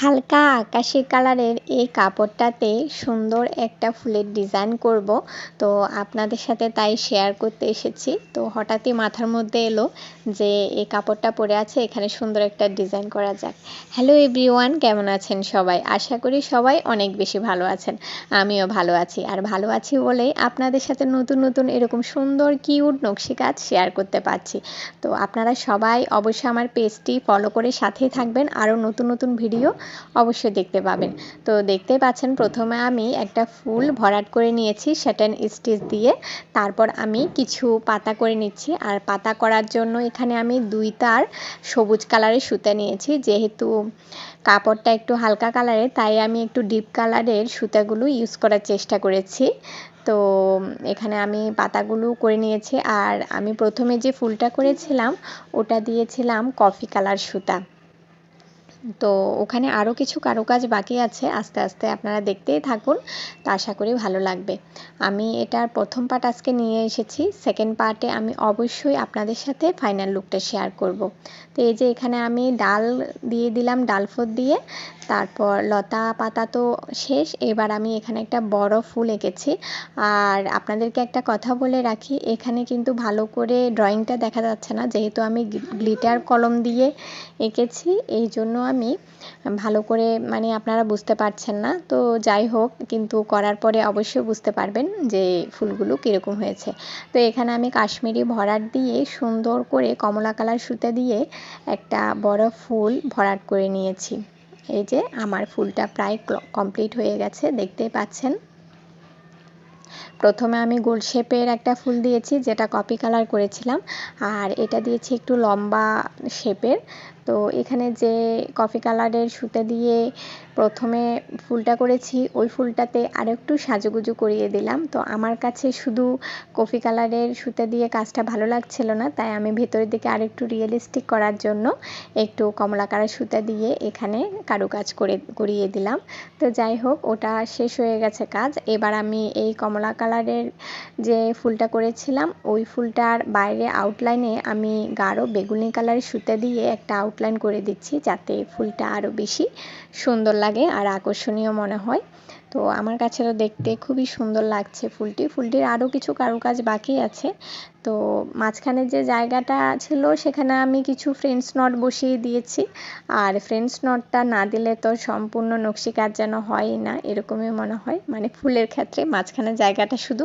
হালকা আকাশি কালারের এই কাপড়টাতে সুন্দর একটা ফুলের ডিজাইন করব, তো আপনাদের সাথে তাই শেয়ার করতে এসেছি। তো হঠাৎই মাথার মধ্যে এলো যে এই কাপড়টা পরে আছে, এখানে সুন্দর একটা ডিজাইন করা যাক। হ্যালো এভরিওয়ান, কেমন আছেন সবাই? আশা করি সবাই অনেক বেশি ভালো আছেন। আমিও ভালো আছি, আর ভালো আছি বলেই আপনাদের সাথে নতুন নতুন এরকম সুন্দর কিউট নকশি কাজ শেয়ার করতে পারছি। তো আপনারা সবাই অবশ্যই আমার পেজটি ফলো করে সাথেই থাকবেন, আরও নতুন নতুন ভিডিও অবশ্যই দেখতে পাবেন। তো দেখতেই পাচ্ছেন, প্রথমে আমি একটা ফুল ভরাট করে নিয়েছি স্যাটিন স্টিচ দিয়ে, তারপর আমি কিছু পাতা করে নিচ্ছি। আর পাতা করার জন্য এখানে আমি 2 তার সবুজ কালারের সুতা নিয়েছি। যেহেতু কাপড়টা একটু হালকা কালারের, তাই আমি একটু ডিপ কালারের সুতাগুলো ইউজ করার চেষ্টা করেছি। তো এখানে আমি পাতাগুলো করে নিয়েছি, আর আমি প্রথমে যে ফুলটা করেছিলাম ওটা দিয়েছিলাম কফি কালার সুতা। তো ওখানে আরও কিছু কারুকাজ বাকি আছে, আস্তে আস্তে আপনারা দেখতেই থাকুন, তো আশা করি ভালো লাগবে। আমি এটার প্রথম পার্ট আজকে নিয়ে এসেছি, সেকেন্ড পার্টে আমি অবশ্যই আপনাদের সাথে ফাইনাল লুকটা শেয়ার করব। তো এই যে এখানে আমি ডাল দিয়ে দিলাম, ডালফোর দিয়ে, তারপর লতা পাতা তো শেষ। এবার আমি এখানে একটা বড় ফুল এঁকেছি। আর আপনাদেরকে একটা কথা বলে রাখি, এখানে কিন্তু ভালো করে ড্রয়িংটা দেখা যাচ্ছে না, যেহেতু আমি গ্লিটার কলম দিয়ে এঁকেছি, এই জন্য আমি ভালো করে আপনারা বুঝতে পারছেন না। তো যাই হোক, কিন্তু করার পরে অবশ্যই বুঝতে পারবেন যে ফুলগুলো কীরকম হয়েছে। তো এখানে আমি কাশ্মীরি ভরাট দিয়ে সুন্দর করে কমলা কালার সুতা দিয়ে একটা বড় ফুল ভরাট করে নিয়েছি। এই যে আমার ফুলটা প্রায় কমপ্লিট হয়ে গেছে, দেখতেই পাচ্ছেন। প্রথমে আমি গোল শেপের একটা ফুল দিয়েছি, যেটা কপি কালার করেছিলাম, আর এটা দিয়েছি একটু লম্বা শেপের। তো এখানে যে কফি কালারের সুতা দিয়ে প্রথমে ফুলটা করেছি, ওই ফুলটাতে আরেকটু সাজুগুজু করিয়ে দিলাম। তো আমার কাছে শুধু কফি কালারের সুতা দিয়ে কাজটা ভালো লাগছিল না, তাই আমি ভেতরের দিকে আরেকটু রিয়েলিস্টিক করার জন্য একটু কমলা কালার সুতা দিয়ে এখানে কারুকাজ করিয়ে দিলাম। তো যাই হোক, ওটা শেষ হয়ে গেছে কাজ। এবার আমি এই কমলা কালারের যে ফুলটা করেছিলাম, ওই ফুলটার বাইরে আউটলাইনে আমি গাঢ় বেগুনি কালারের সুতা দিয়ে একটা আউটলাইন করে দিচ্ছি, যাতে ফুলটা আরও বেশি সুন্দর লাগে আর আকর্ষণীয় মনে হয়। তো আমার কাছে তো দেখতে খুবই সুন্দর লাগছে ফুলটির আরও কিছু কারুকাজ বাকি আছে। তো মাঝখানে যে জায়গাটা ছিল সেখানে আমি কিছু ফ্রেঞ্চ নট বসিয়ে দিয়েছি, আর ফ্রেঞ্চ নটটা না দিলে তো সম্পূর্ণ নকশি কাজ যেন হয়ই না, এরকমই মনে হয়। ফুলের ক্ষেত্রে মাঝখানে জায়গাটা শুধু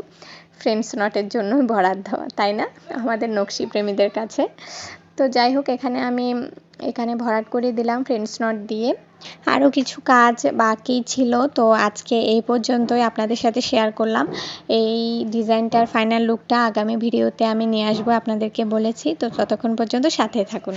ফ্রেঞ্চ নটের জন্য বরাদ্দ, তাই না আমাদের নকশি প্রেমীদের কাছে? তো যাই হোক, এখানে ভরাট করে দিলাম ফ্রেঞ্চ নট দিয়ে। আরও কিছু কাজ বাকি ছিল, তো আজকে এই পর্যন্তই আপনাদের সাথে শেয়ার করলাম। এই ডিজাইনটার ফাইনাল লুকটা আগামী ভিডিওতে আমি নিয়ে আসবো, আপনাদেরকে বলেছি। তো ততক্ষণ পর্যন্ত সাথে থাকুন।